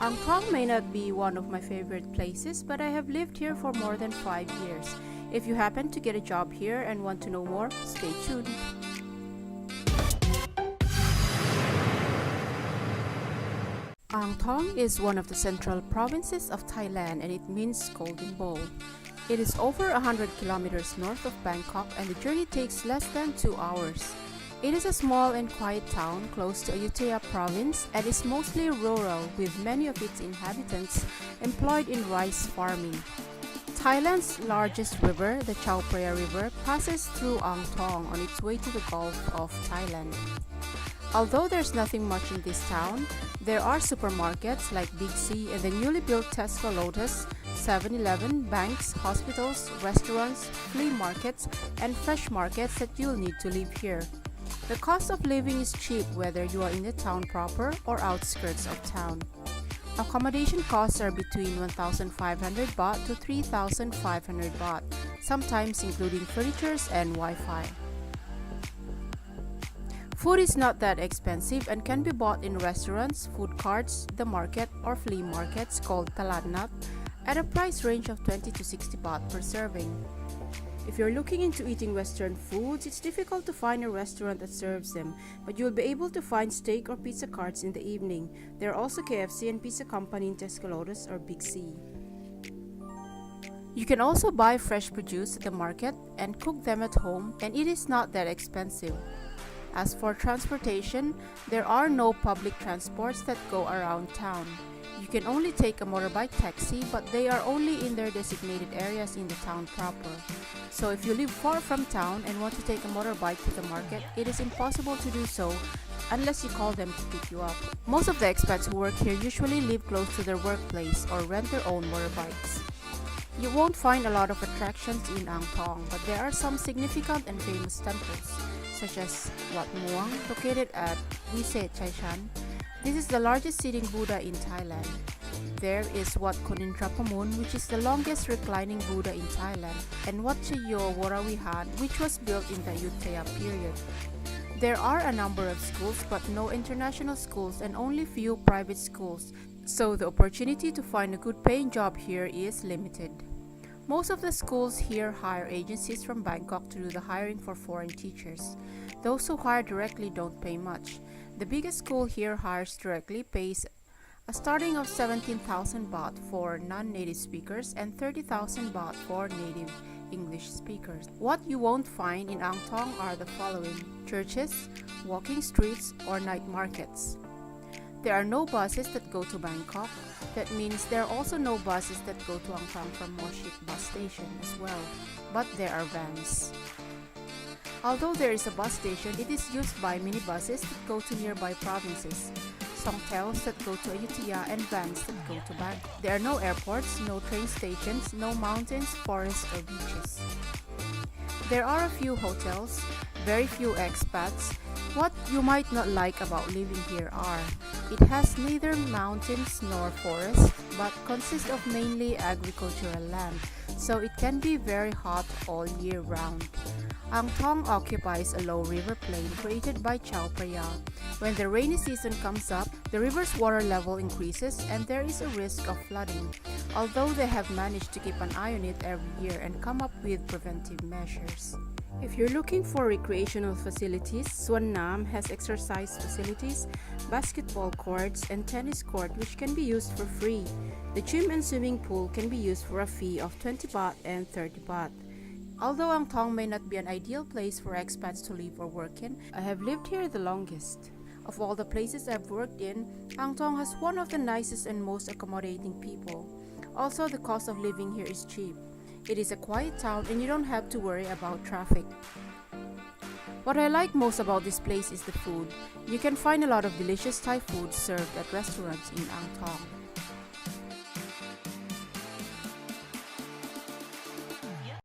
Angthong may not be one of my favorite places, but I have lived here for more than 5 years. If you happen to get a job here and want to know more, stay tuned. Angthong is one of the central provinces of Thailand, and it means Golden Bowl. It is over 100 kilometers north of Bangkok, and the journey takes less than 2 hours. It is a small and quiet town close to Ayutthaya province and is mostly rural, with many of its inhabitants employed in rice farming. Thailand's largest river, the Chao Phraya River, passes through Angthong on its way to the Gulf of Thailand. Although there's nothing much in this town, there are supermarkets like Big C and the newly built Tesco Lotus, 7-Eleven, banks, hospitals, restaurants, flea markets, and fresh markets that you'll need to live here. The cost of living is cheap whether you are in the town proper or outskirts of town. Accommodation costs are between 1,500 baht to 3,500 baht, sometimes including furniture and Wi-Fi. Food is not that expensive and can be bought in restaurants, food carts, the market, or flea markets called talatnat at a price range of 20 to 60 baht per serving. If you're looking into eating Western foods, it's difficult to find a restaurant that serves them, but you'll be able to find steak or pizza carts in the evening. There are also KFC and Pizza Company in Tesco Lotus or Big C. You can also buy fresh produce at the market and cook them at home, and it is not that expensive. As for transportation, there are no public transports that go around town. You can only take a motorbike taxi, but they are only in their designated areas in the town proper. So if you live far from town and want to take a motorbike to the market, it is impossible to do so unless you call them to pick you up. Most of the expats who work here usually live close to their workplace or rent their own motorbikes. You won't find a lot of attractions in Angthong, but there are some significant and famous temples, such as Wat Muang, located at Wiset Chaichan. This is the largest sitting Buddha in Thailand. There is Wat Konintrapamun, which is the longest reclining Buddha in Thailand, and Wat Chayo Worawihan, which was built in the Ayutthaya period. There are a number of schools, but no international schools and only few private schools, so the opportunity to find a good paying job here is limited. Most of the schools here hire agencies from Bangkok to do the hiring for foreign teachers. Those who hire directly don't pay much. The biggest school here hires directly pays a starting of 17,000 baht for non-native speakers and 30,000 baht for native English speakers. What you won't find in Angthong are the following: churches, walking streets, or night markets. There are no buses that go to Bangkok. That means there are also no buses that go to Angthong from Moshik bus station as well, but there are vans. Although there is a bus station, it is used by minibuses that go to nearby provinces, songtels that go to Ayutthaya, and vans that go to Bangkok. There are no airports, no train stations, no mountains, forests, or beaches. There are a few hotels, very few expats. What you might not like about living here are, it has neither mountains nor forests, but consists of mainly agricultural land, so it can be very hot all year round. Angthong occupies a low river plain created by Chao Phraya. When the rainy season comes up, the river's water level increases and there is a risk of flooding, although they have managed to keep an eye on it every year and come up with preventive measures. If you're looking for recreational facilities, Suan Nam has exercise facilities, basketball courts, and tennis court which can be used for free. The gym and swimming pool can be used for a fee of 20 baht and 30 baht. Although Angthong may not be an ideal place for expats to live or work in, I have lived here the longest. Of all the places I've worked in, Angthong has one of the nicest and most accommodating people. Also, the cost of living here is cheap. It is a quiet town and you don't have to worry about traffic. What I like most about this place is the food. You can find a lot of delicious Thai food served at restaurants in Angthong.